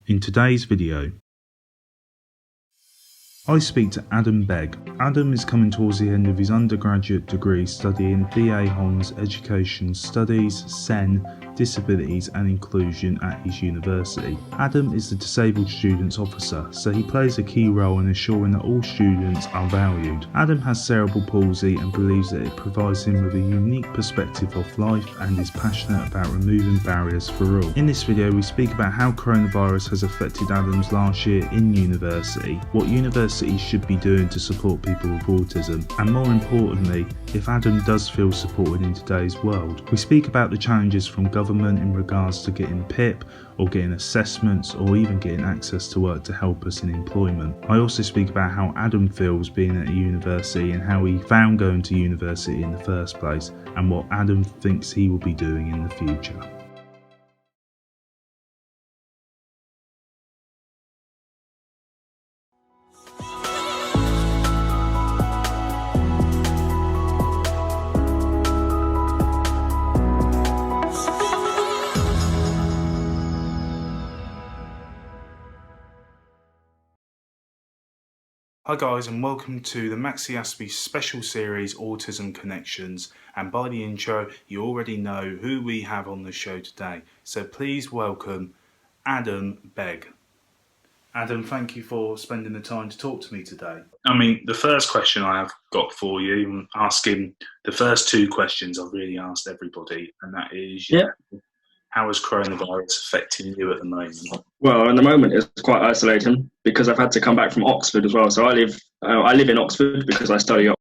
In today's video, I speak to Adam Begg. Adam is coming towards the end of his undergraduate degree studying BA Hons Education Studies, SEN, Disabilities and Inclusion at his university. Adam is the Disabled Students Officer, so he plays a key role in ensuring that all students are valued. Adam has cerebral palsy and believes that it provides him with a unique perspective of life and is passionate about removing barriers for all. In this video we speak about how coronavirus has affected Adam's last year in university, what universities should be doing to support people with autism, and more importantly, if Adam does feel supported in today's world. We speak about the challenges from government in regards to getting PIP or getting assessments or even getting access to work to help us in employment. I also speak about how Adam feels being at a university and how he found going to university in the first place and what Adam thinks he will be doing in the future. Hi guys, and welcome to the MaxiAspie special series Autism Connections, and by the intro you already know who we have on the show today, so please welcome Adam Begg. Adam, thank you for spending the time to talk to me today. I mean, the first question I have got for you, I'm asking the first two questions I've really asked everybody, and that is, how is coronavirus affecting you at the moment? Well, at the moment it's quite isolating because I've had to come back from Oxford as well. So I live in Oxford because I study Oxford,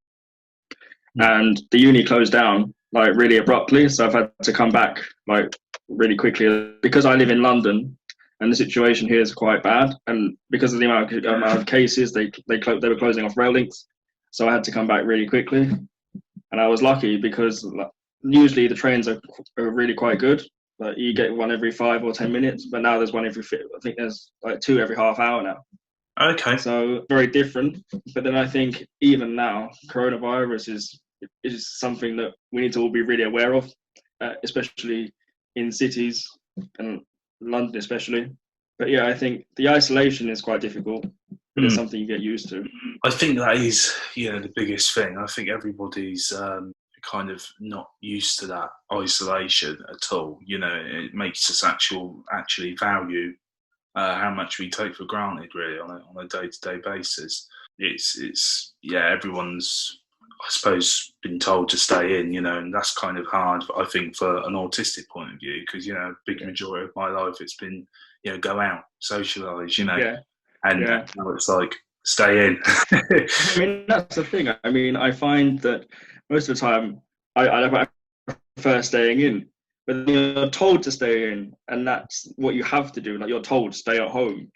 and the uni closed down like really abruptly. So I've had to come back like really quickly because I live in London, and the situation here is quite bad. And because of the amount of cases, they were closing off rail links, so I had to come back really quickly. And I was lucky because usually the trains are really quite good. Like you get one every 5 or 10 minutes, but now there's one every, I think there's like 2 every half hour now. Okay. So very different. But then I think even now, coronavirus is something that we need to all be really aware of, especially in cities and London especially. But yeah, I think the isolation is quite difficult, but it's something you get used to. I think that is, the biggest thing. I think everybody's kind of not used to that isolation at all. It makes us actually value how much we take for granted, really, on a day-to-day basis. It's everyone's, I suppose, been told to stay in, and that's kind of hard, I think, for an autistic point of view, because a big majority of my life it's been go out, socialise, and now it's like stay in. I mean, that's the thing. I mean, I find that most of the time I prefer staying in, but you're told to stay in, and that's what you have to do. Like you're told to stay at home.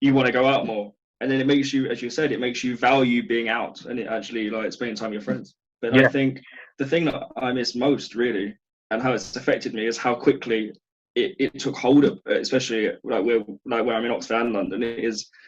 You want to go out more, and then it makes you, as you said, it makes you value being out and it actually like spending time with your friends. But I think the thing that I miss most, really, and how it's affected me is how quickly it took hold of, especially where I'm in Oxford and London.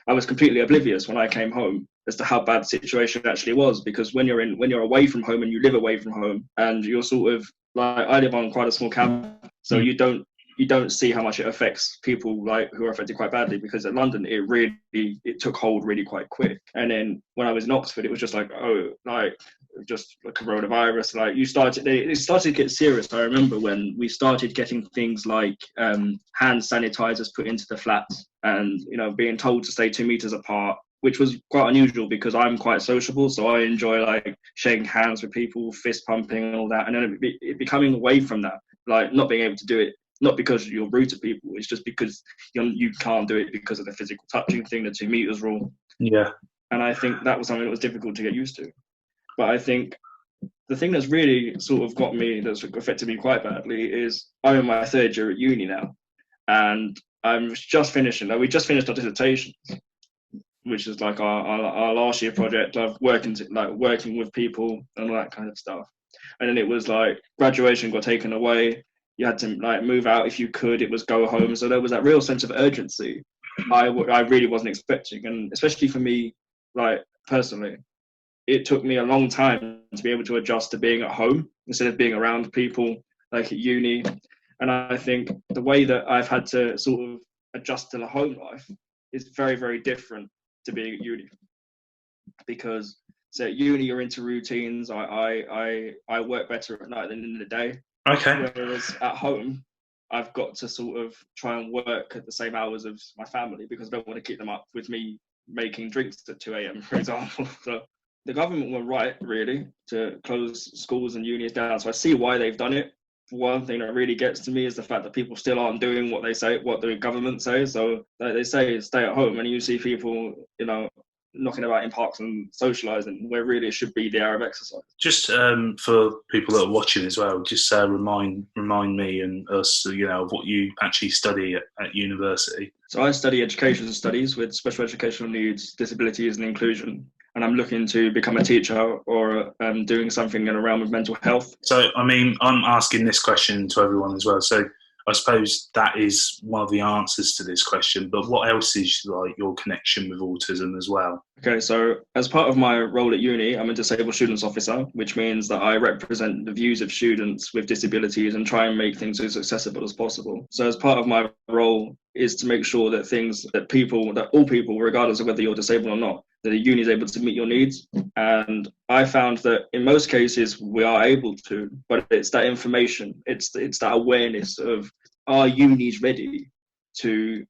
I was completely oblivious when I came home as to how bad the situation actually was, because when you're away from home and you live away from home, and you're sort of like, I live on quite a small campus, so you don't see how much it affects people like who are affected quite badly, because in London it took hold really quite quick. And then when I was in Oxford, it was just like, just like coronavirus, like it started to get serious. I remember when we started getting things like hand sanitizers put into the flats, and being told to stay 2 meters apart, which was quite unusual because I'm quite sociable, so I enjoy like shaking hands with people, fist pumping and all that. And then it becoming away from that, like not being able to do it, not because you're rude to people, it's just because you can't do it because of the physical touching thing, the 2 meters rule. Yeah. And I think that was something that was difficult to get used to. But I think the thing that's really sort of that's affected me quite badly is I'm in my 3rd year at uni now, and I'm just finishing. Like, we just finished our dissertations, which is like our last year project of working with people and all that kind of stuff. And then it was like graduation got taken away. You had to like move out if you could. It was go home. So there was that real sense of urgency I really wasn't expecting, and especially for me, like personally, it took me a long time to be able to adjust to being at home instead of being around people like at uni. And I think the way that I've had to sort of adjust to the home life is very, very different to being at uni. Because so at uni you're into routines. I work better at night than in the day. Okay. Whereas at home, I've got to sort of try and work at the same hours as my family because I don't want to keep them up with me making drinks at 2 a.m., for example. So the government were right, really, to close schools and unis down. So I see why they've done it. One thing that really gets to me is the fact that people still aren't doing what they say, what the government says. So like they say, stay at home, and you see people, knocking about in parks and socialising, where really it should be the hour of exercise. Just for people that are watching as well, just remind me and us, of what you actually study at university. So I study education studies with special educational needs, disabilities and inclusion, and I'm looking to become a teacher or doing something in the realm of mental health. So, I mean, I'm asking this question to everyone as well. So I suppose that is one of the answers to this question, but what else is like your connection with autism as well? Okay, so as part of my role at uni, I'm a disabled students officer, which means that I represent the views of students with disabilities and try and make things as accessible as possible. So as part of my role is to make sure that all people, regardless of whether you're disabled or not, that the uni is able to meet your needs. And I found that in most cases we are able to, but it's that information, it's that awareness of, are unis ready to,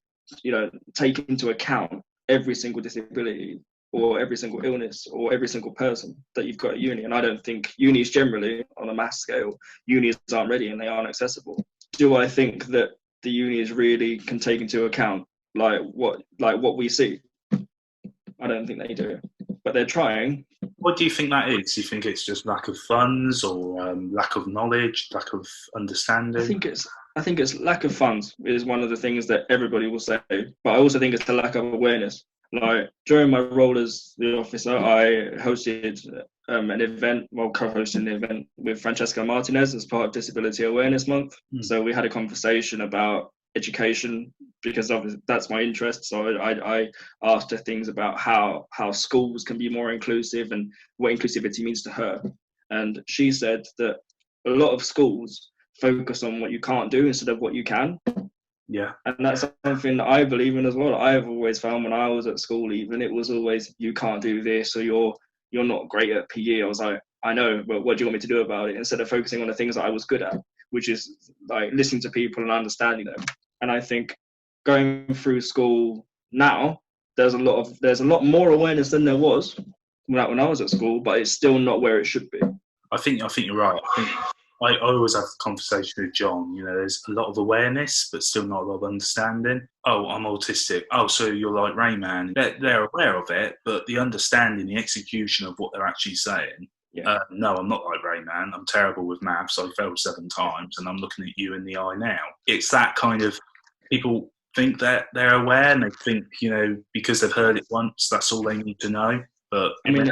take into account every single disability or every single illness or every single person that you've got at uni? And I don't think unis generally, on a mass scale, unis aren't ready and they aren't accessible. Do I think that the unis really can take into account like what we see? I don't think they do, but they're trying. What do you think that is? Do you think it's just lack of funds or lack of knowledge, lack of understanding? I think it's lack of funds is one of the ththings that everybody will say, but I also think it's a lack of awareness. Like during my role as the officer, I hosted an event, co-hosted an event with Francesca Martinez as part of Disability Awareness Month. So we had a conversation about education because obviously that's my interest. So I asked her things about how schools can be more inclusive and what inclusivity means to her. And she said that a lot of schools focus on what you can't do instead of what you can. Yeah. And that's something that I believe in as well. I've always found when I was at school, even, it was always, you can't do this, or you're not great at PE. I was like, I know, but what do you want me to do about it? Instead of focusing on the things that I was good at, which is like listening to people and understanding them. And I think going through school now, there's a lot more awareness than there was when I was at school, but it's still not where it should be. I think you're right. I always have a conversation with John. There's a lot of awareness, but still not a lot of understanding. Oh, I'm autistic. Oh, so you're like Rayman. They're aware of it, but the understanding, the execution of what they're actually saying. Yeah. No, I'm not like Rayman. I'm terrible with maths. I failed 7 times, and I'm looking at you in the eye now. It's that kind of, people think that they're aware, and they think, because they've heard it once, that's all they need to know. But I mean,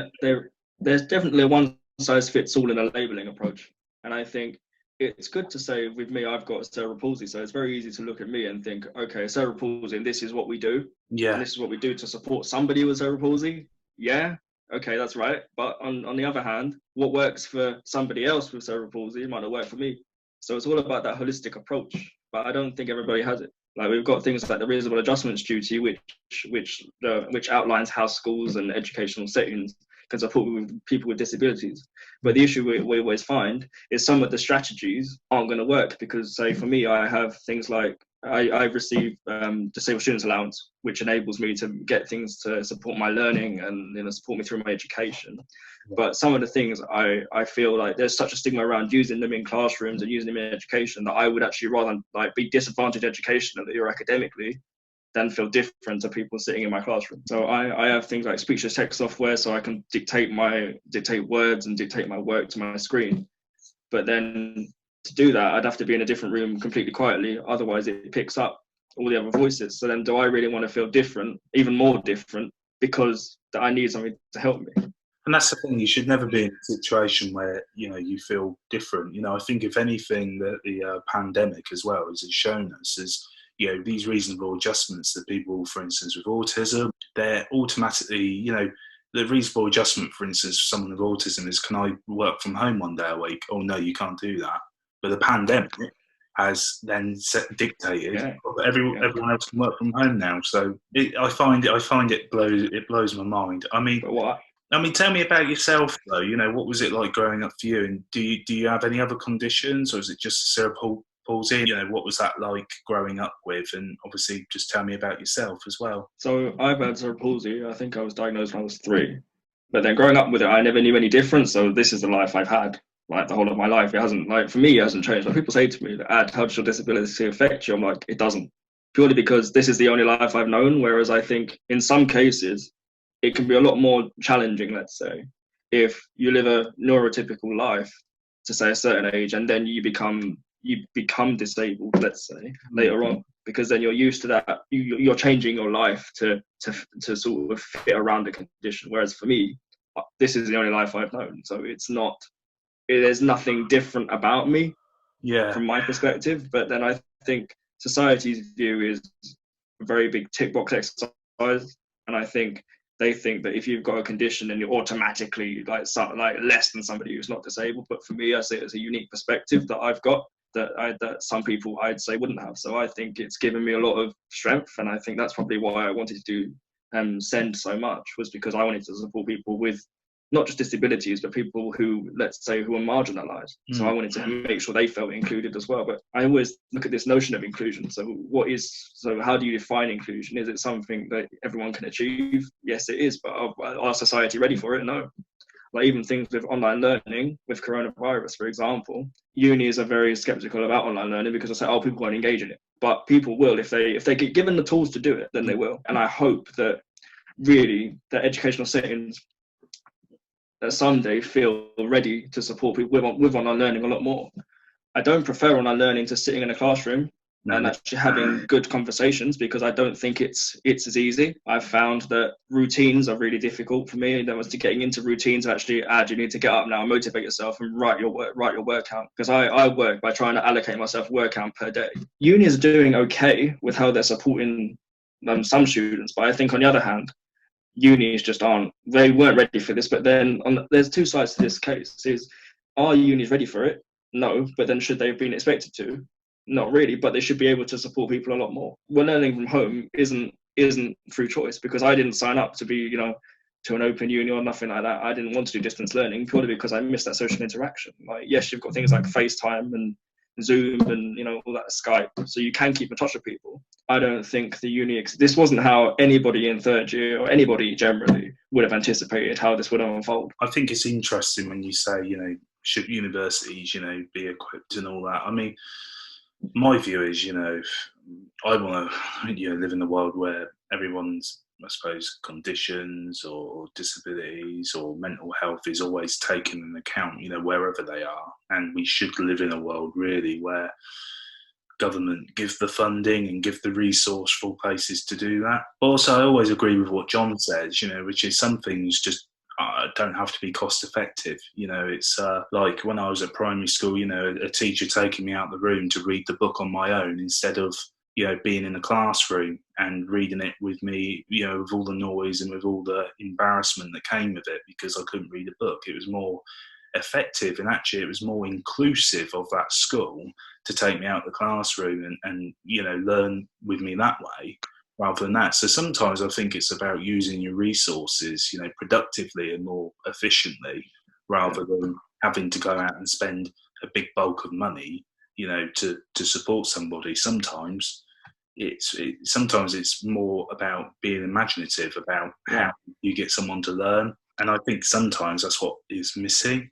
there's definitely a one-size-fits-all in a labelling approach. And I think it's good to say, with me, I've got cerebral palsy, so it's very easy to look at me and think, okay, cerebral palsy, and this is what we do. Yeah. And this is what we do to support somebody with cerebral palsy. Yeah, okay, that's right. But on the other hand, what works for somebody else with cerebral palsy might not work for me. So it's all about that holistic approach. But I don't think everybody has it. Like, we've got things like the reasonable adjustments duty, which outlines how schools and educational settings can support people with disabilities. But the issue we always find is some of the strategies aren't going to work because, say, for me, I have things like I've received disabled students allowance, which enables me to get things to support my learning and support me through my education. But some of the things I feel like there's such a stigma around using them in classrooms and using them in education that I would actually rather be disadvantaged educationally or academically than feel different to people sitting in my classroom. So I have things like speech to text software, so I can dictate words and dictate my work to my screen. But then to do that, I'd have to be in a different room completely quietly. Otherwise, it picks up all the other voices. So then, do I really want to feel different, even more different, because I need something to help me? And that's the thing. You should never be in a situation where you feel different. I think if anything, that the pandemic as well has shown us is, these reasonable adjustments that people, for instance, with autism, they're automatically, the reasonable adjustment, for instance, for someone with autism is, can I work from home 1 day a week? Oh, no, you can't do that. But the pandemic has then dictated Yeah. everyone else can work from home now. So I find it blows my mind. But what Tell me about yourself though. What was it like growing up for you? And do you have any other conditions, or is it just cerebral palsy? What was that like growing up with? And obviously, just tell me about yourself as well. So I've had cerebral palsy. I think I was diagnosed when I was 3. But then growing up with it, I never knew any difference. So this is the life I've had, like the whole of my life. It hasn't, like for me, it hasn't changed. Like people say to me, "Ad, how does your disability affect you?" I'm like, it doesn't. Purely because this is the only life I've known. Whereas I think in some cases, it can be a lot more challenging. Let's say if you live a neurotypical life to say a certain age, and then you become disabled. Let's say later on, because then you're used to that. You're changing your life to sort of fit around the condition. Whereas for me, this is the only life I've known, so there's nothing different about me from my perspective. But then I think society's view is a very big tick box exercise, and I think they think that if you've got a condition and you're automatically like less than somebody who's not disabled. But for me, I see it as a unique perspective that I've got that some people I'd say wouldn't have. So I think it's given me a lot of strength, and I think that's probably why I wanted to do Send so much, was because I wanted to support people with not just disabilities, but people who, let's say, who are marginalised. So I wanted to make sure they felt included as well. But I always look at this notion of inclusion. So how do you define inclusion? Is it something that everyone can achieve? Yes, it is. But are society ready for it? No. Like even things with online learning, with coronavirus, for example, unis are very skeptical about online learning because they say, oh, people won't engage in it. But people will if they get given the tools to do it, then they will. And I hope that really the educational settings that someday feel ready to support people with online learning a lot more. I don't prefer online learning to sitting in a classroom and actually having good conversations, because I don't think it's as easy. I've found that routines are really difficult for me. There was to getting into routines, actually you need to get up now and motivate yourself and write your work out. Because I work by trying to allocate myself work count per day. Uni is doing okay with how they're supporting some students, but I think on the other hand, unis just they weren't ready for this. But then there's two sides to this case. Are unis ready for it? No. But then should they have been expected to? Not really, but they should be able to support people a lot more. Well, learning from home isn't through choice, because I didn't sign up to be, to an open uni or nothing like that. I didn't want to do distance learning purely because I missed that social interaction. Like, yes, you've got things like FaceTime and Zoom and all that, Skype, so you can keep in touch with people. I don't think the uni this wasn't how anybody in third year or anybody generally would have anticipated how this would unfold. I think it's interesting when you say, should universities, be equipped and all that. I mean, my view is, I want to, live in a world where everyone's, I suppose, conditions or disabilities or mental health is always taken into account, wherever they are. And we should live in a world really where government give the funding and give the resourceful places to do that. But also, I always agree with what John says, which is some things just don't have to be cost effective. It's like when I was at primary school, a teacher taking me out the room to read the book on my own instead of, being in a classroom and reading it with me, with all the noise and with all the embarrassment that came with it because I couldn't read a book. It was more effective, and actually it was more inclusive of that school to take me out the classroom and learn with me that way rather than that. So sometimes I think it's about using your resources, productively and more efficiently, rather than having to go out and spend a big bulk of money, to support somebody. Sometimes it's more about being imaginative about how you get someone to learn. And I think sometimes that's what is missing.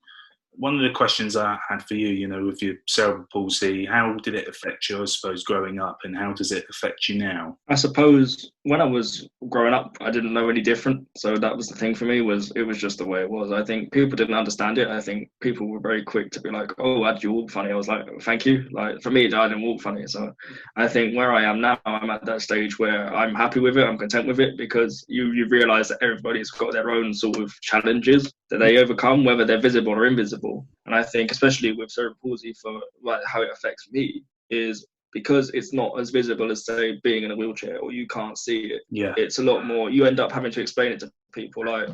One of the questions I had for you, with your cerebral palsy, how did it affect you, I suppose, growing up, and how does it affect you now? I suppose when I was growing up, I didn't know any different. So that was the thing for me, it was just the way it was. I think people didn't understand it. I think people were very quick to be like, oh, how do you walk funny? I was like, thank you. Like, for me, I didn't walk funny. So I think where I am now, I'm at that stage where I'm happy with it. I'm content with it, because you realise that everybody's got their own sort of challenges that they overcome, whether they're visible or invisible. And I think, especially with cerebral palsy, for like how it affects me, is because it's not as visible as, say, being in a wheelchair, or you can't see it. Yeah. It's a lot more. You end up having to explain it to people. Like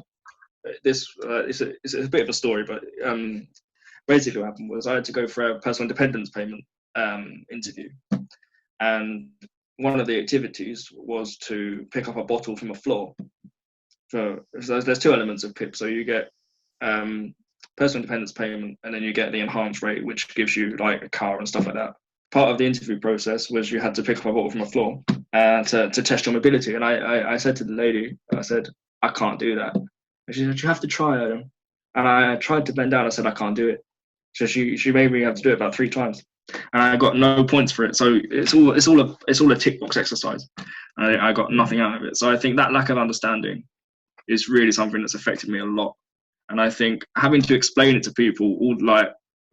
this, it's a bit of a story, but basically what happened was I had to go for a personal independence payment, interview, and one of the activities was to pick up a bottle from a floor. So there's two elements of PIP. So you get personal independence payment, and then you get the enhanced rate, which gives you like a car and stuff like that. Part of the interview process was you had to pick up a bottle from a floor to test your mobility. And I said to the lady, I said, I can't do that. And she said, you have to try, Adam. And I tried to bend down. I said, I can't do it. So she made me have to do it about 3 times, and I got no points for it. So it's all a tick box exercise. I got nothing out of it. So I think that lack of understanding is really something that's affected me a lot. And I think having to explain it to people, all like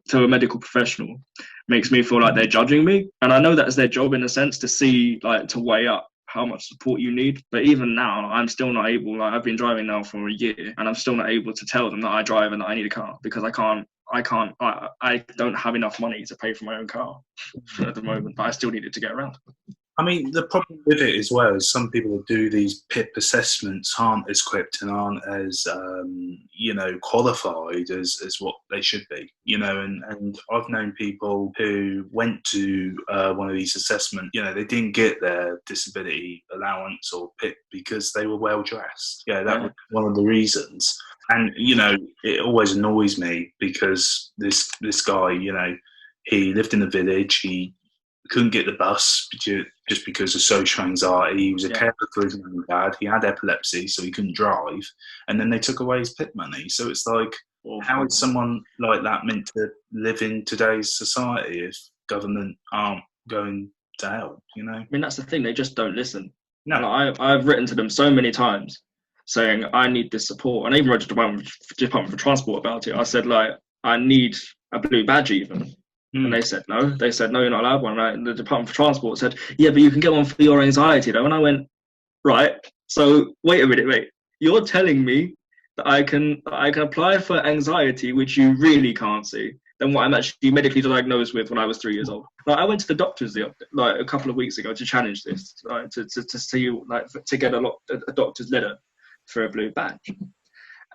to a medical professional, makes me feel like they're judging me. And I know that's their job in a sense, to see, like, to weigh up how much support you need. But even now, I'm still not able, like, I've been driving now for a year, and I'm still not able to tell them that I drive and that I need a car, because I don't have enough money to pay for my own car at the moment, but I still need it to get around. I mean, the problem with it as well is some people that do these PIP assessments aren't as equipped and aren't as, qualified as what they should be, and I've known people who went to one of these assessments, they didn't get their disability allowance or PIP because they were well dressed. That was one of the reasons. And, it always annoys me because this guy, he lived in the village, he couldn't get the bus just because of social anxiety. He was a carer for his mum and dad. He had epilepsy, so he couldn't drive. And then they took away his PIP money. So it's like, how is someone like that meant to live in today's society if government aren't going to help, I mean, that's the thing. They just don't listen. No. I've written to them so many times saying, I need this support. And I even wrote to the Department for Transport about it. I said, like, I need a blue badge even. And they said no. They said, no, you're not allowed one. And the Department for Transport said, yeah, but you can get one for your anxiety, though. And I went, right. So wait a minute, wait. You're telling me that I can apply for anxiety, which you really can't see, than what I'm actually medically diagnosed with when I was 3 years old. Like, I went to the doctors like a couple of weeks ago to challenge this, like, to see, like, to get a doctor's letter for a blue badge.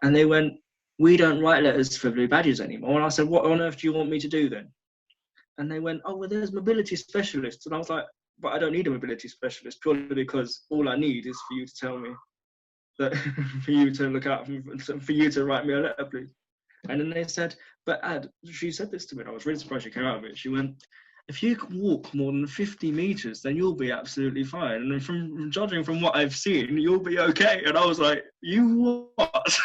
And they went, we don't write letters for blue badges anymore. And I said, what on earth do you want me to do then? And they went, oh, well, there's mobility specialists. And I was like, but I don't need a mobility specialist, purely because all I need is for you to tell me that, for you to look out, for you to write me a letter, please. And then they said, but she said this to me, and I was really surprised she came out of it. She went, if you can walk more than 50 meters, then you'll be absolutely fine. And from judging from what I've seen, you'll be okay. And I was like, you what?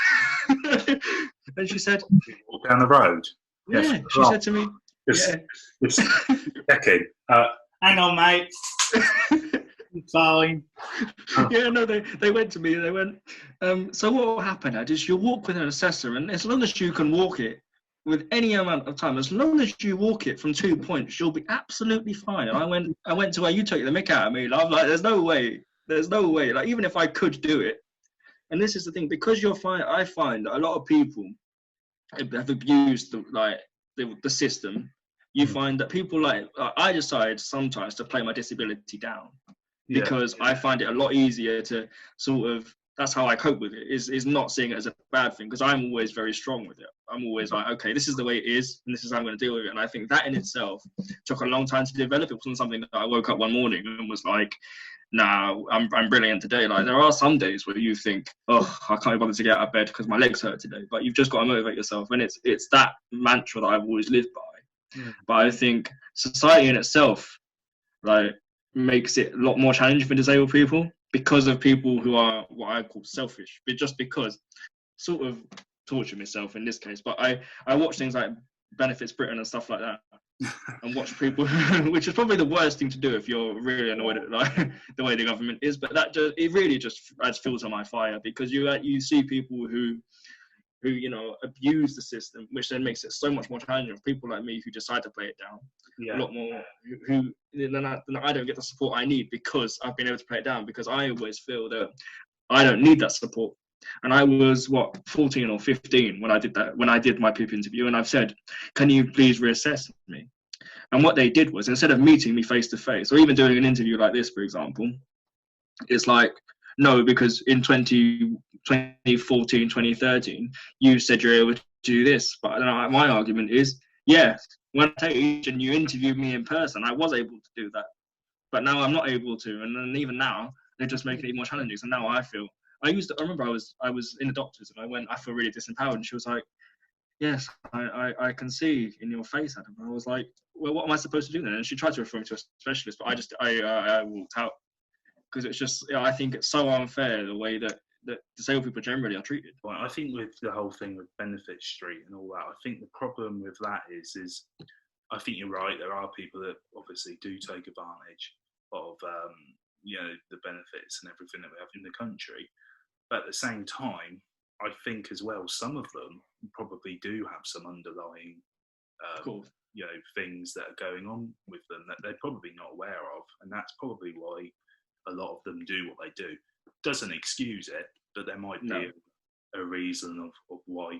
And she said, walk down the road. Yeah, yes, she said to me, Just checking. Hang on, mate. Fine. Yeah, no, they went to me and they went, so what will happen, Ed, is you'll walk with an assessor, and as long as you can walk it with any amount of time, as long as you walk it from 2 points, you'll be absolutely fine. And I went to where you took the mick out of me. I'm like, there's no way. Like, even if I could do it, and this is the thing, because I find that a lot of people have abused the system. You find that people I decide sometimes to play my disability down because I find it a lot easier to sort of, that's how I cope with it, is not seeing it as a bad thing, because I'm always very strong with it. I'm always like, okay, this is the way it is, and this is how I'm going to deal with it. And I think that in itself took a long time to develop. It wasn't something that I woke up one morning and was like, nah, I'm brilliant today. Like, there are some days where you think, oh, I can't be bothered to get out of bed because my legs hurt today. But you've just got to motivate yourself. And it's that mantra that I've always lived by. But I think society in itself, like, makes it a lot more challenging for disabled people because of people who are what I call selfish. But just because, sort of torture myself in this case. But I watch things like Benefits Britain and stuff like that, and watch people, which is probably the worst thing to do if you're really annoyed at, like, the way the government is. But it really just adds fuel to my fire, because you see people who abuse the system, which then makes it so much more challenging for people like me who decide to play it down. A lot more who then I don't get the support I need because I've been able to play it down, because I always feel that I don't need that support. And I was 14 or 15 when I did my PIP interview, and I've said, can you please reassess me? And what they did was, instead of meeting me face to face, or even doing an interview like this, for example, it's like, no, because in 2014, 2013, you said you're able to do this. But my argument is, yes, when I take and you interviewed me in person, I was able to do that. But now I'm not able to. And then even now, they're just making it more challenging. So now I remember I was in the doctor's and I feel really disempowered. And she was like, yes, I can see in your face, Adam. I was like, well, what am I supposed to do then? And she tried to refer me to a specialist, but I walked out because it's just, I think it's so unfair the way that disabled people generally are treated. Well, I think with the whole thing with Benefit Street and all that, I think the problem with that is I think you're right. There are people that obviously do take advantage of the benefits and everything that we have in the country. But at the same time, I think as well, some of them probably do have some underlying, things that are going on with them that they're probably not aware of, and that's probably why a lot of them do what they do. Doesn't excuse it, but there might be a reason of why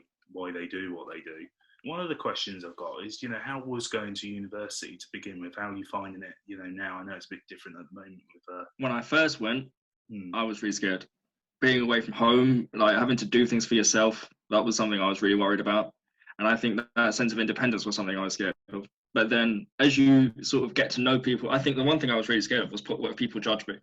they do what they do. One of the questions I've got is, how was going to university to begin with? How are you finding it, now? I know it's a bit different at the moment with... When I first went, I was really scared. Being away from home, like having to do things for yourself, that was something I was really worried about. And I think that sense of independence was something I was scared of. But then as you sort of get to know people, I think the one thing I was really scared of was what people judge me.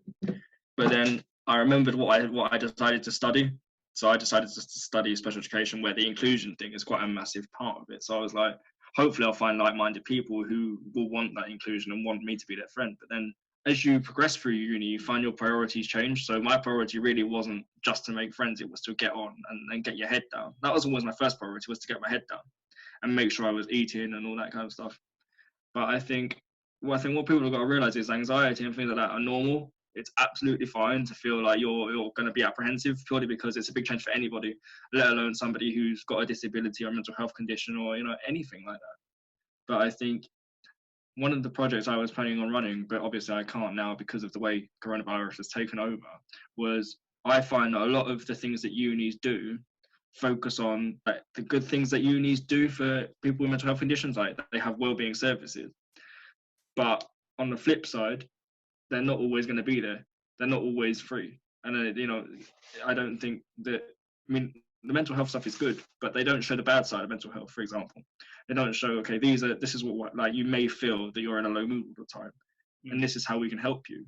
But then I remembered what I decided to study. So I decided to study special education, where the inclusion thing is quite a massive part of it. So I was like, hopefully I'll find like-minded people who will want that inclusion and want me to be their friend. But then as you progress through uni, you find your priorities change. So my priority really wasn't just to make friends, it was to get on and get your head down. That was always my first priority, was to get my head down and make sure I was eating and all that kind of stuff. But I think what people have got to realize is anxiety and things like that are normal. It's absolutely fine to feel like you're going to be apprehensive, purely because it's a big change for anybody, let alone somebody who's got a disability or a mental health condition or anything like that. But I think one of the projects I was planning on running, but obviously I can't now because of the way coronavirus has taken over, was I find that a lot of the things that unis do focus on the good things that unis do for people with mental health conditions, like they have wellbeing services. But on the flip side, they're not always going to be there. They're not always free. And, I don't think that, the mental health stuff is good, but they don't show the bad side of mental health, for example. They don't show, okay, this is what, like, you may feel that you're in a low mood all the time, and this is how we can help you.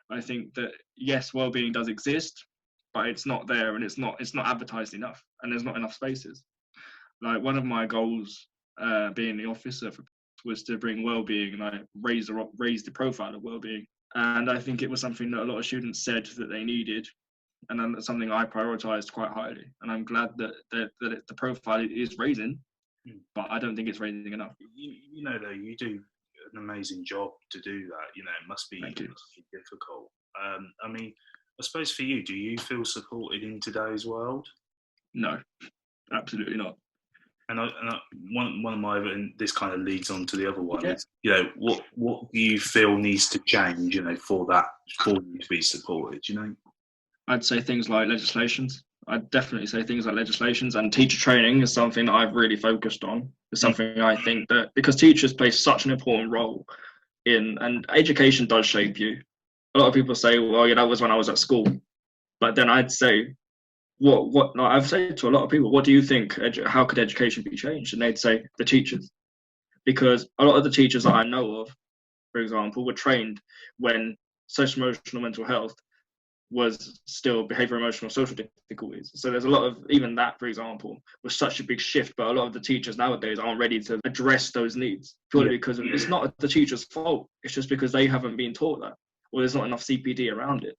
I think that, yes, well-being does exist, but it's not there, and it's not advertised enough, and there's not enough spaces. Like, one of my goals, being the officer, was to bring well-being and raise the profile of well-being. And I think it was something that a lot of students said that they needed, and that's something I prioritised quite highly. And I'm glad that the profile is raising, but I don't think it's raising enough. Though, you do an amazing job to do that. It must be difficult. I suppose for you, do you feel supported in today's world? No, absolutely not. And one of my, and this kind of leads on to the other one, is, what do you feel needs to change, for you to be supported, I'd say things like legislations. I'd definitely say things like legislations, and teacher training is something that I've really focused on. It's something I think that, because teachers play such an important role and education does shape you. A lot of people say, well, that was when I was at school. But then I'd say, I've said to a lot of people, what do you think, how could education be changed? And they'd say the teachers. Because a lot of the teachers that I know of, for example, were trained when social emotional mental health was still behavioral emotional social difficulties. So there's a lot of, even that, for example, was such a big shift, but a lot of the teachers nowadays aren't ready to address those needs, purely because it's not the teacher's fault, it's just because they haven't been taught that, or there's not enough CPD around it.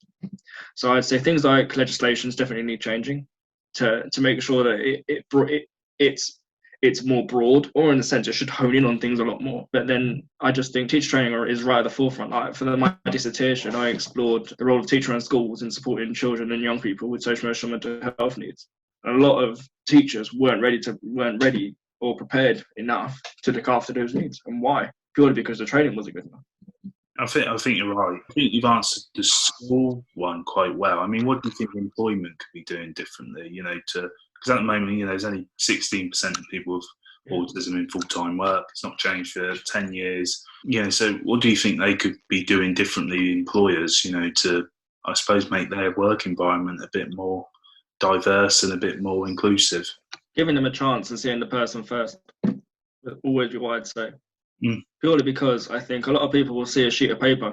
So I'd say things like legislations definitely need changing to make sure that it's more broad, or in a sense it should hone in on things a lot more. But then I just think teacher training is right at the forefront. Like for my dissertation, I explored the role of teacher in schools in supporting children and young people with social emotional mental health needs. And a lot of teachers weren't ready or prepared enough to look after those needs. And why? Purely because the training wasn't good enough. I think you're right. I think you've answered the school one quite well. What do you think employment could be doing differently? Because at the moment, there's only 16% of people with autism in full-time work. It's not changed for 10 years. So what do you think they could be doing differently, employers, to, I suppose, make their work environment a bit more diverse and a bit more inclusive? Giving them a chance and seeing the person first. would always be what I'd say. Mm. Purely because I think a lot of people will see a sheet of paper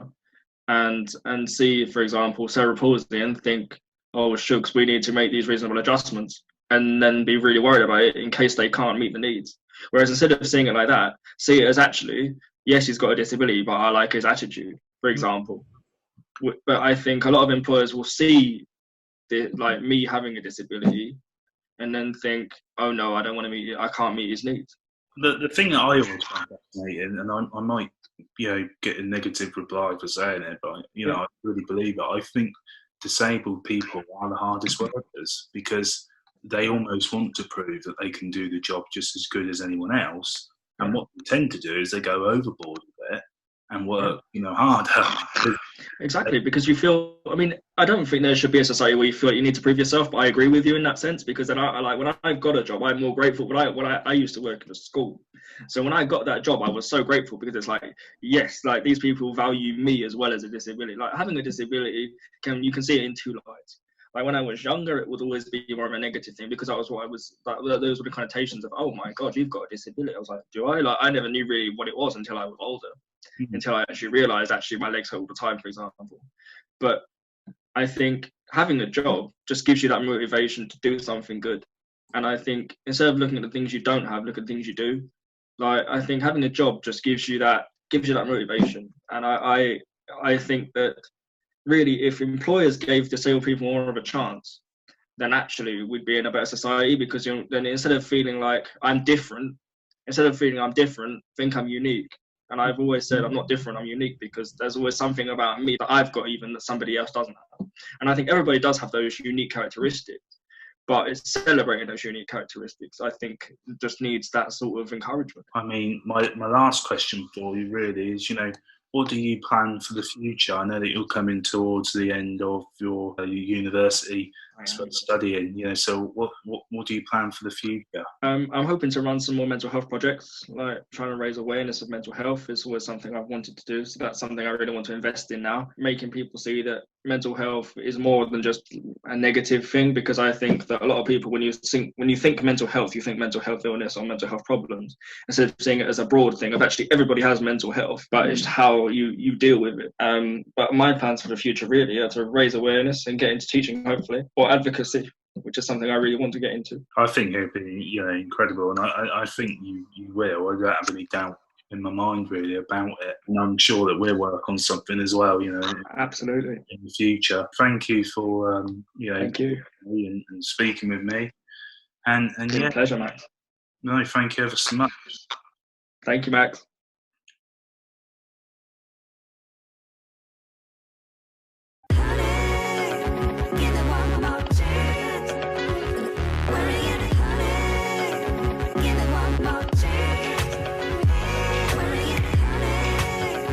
and see, for example, cerebral palsy and think, oh, shucks, we need to make these reasonable adjustments, and then be really worried about it in case they can't meet the needs. Whereas instead of seeing it like that, see it as actually, yes, he's got a disability, but I like his attitude, for example. But I think a lot of employers will see like me having a disability and then think, oh no, I don't want to meet, I can't meet his needs. The thing that I always find fascinating, and I might, get a negative reply for saying it, but I really believe it. I think disabled people are the hardest workers because they almost want to prove that they can do the job just as good as anyone else. And what they tend to do is they go overboard with it and work, harder. Exactly, because you feel, I mean, I don't think there should be a society where you feel like you need to prove yourself, but I agree with you in that sense, because then I like, when I got a job, I'm more grateful. When I used to work in a school, so when I got that job, I was so grateful because it's like, yes, like these people value me as well as a disability. Like having a disability, you can see it in two lights. Like when I was younger, it would always be more of a negative thing because that was what I was, those were the connotations of, oh my God, you've got a disability. I was like, do I? Like, I never knew really what it was until I was older, until I actually realized actually my legs hurt all the time, for example. But I think having a job just gives you that motivation to do something good. And I think instead of looking at the things you don't have, look at the things you do. Like, I think having a job just gives you that motivation. And I think that really, if employers gave disabled people more of a chance, then actually we'd be in a better society, because then instead of feeling like I'm different, think I'm unique. And I've always said I'm not different, I'm unique, because there's always something about me that I've got even that somebody else doesn't have. And I think everybody does have those unique characteristics, but it's celebrating those unique characteristics, I think, just needs that sort of encouragement. I mean, my last question for you really is, what do you plan for the future? I know that you're coming towards the end of your university studying, so what do you plan for the future? I'm hoping to run some more mental health projects, like trying to raise awareness of mental health is always something I've wanted to do. So that's something I really want to invest in now, making people see that mental health is more than just a negative thing, because I think that a lot of people, when you think mental health, you think mental health illness or mental health problems, instead of seeing it as a broad thing of actually everybody has mental health, but it's how you deal with it. But my plans for the future really are to raise awareness and get into teaching, hopefully, or advocacy, which is something I really want to get into. I think it'd be incredible, and I think you will. I don't have any doubt in my mind really about it, and I'm sure that we'll work on something as well. Absolutely, in the future. Thank you for thank you and speaking with me, and pleasure, Max. No, thank you ever so much. Thank you, Max.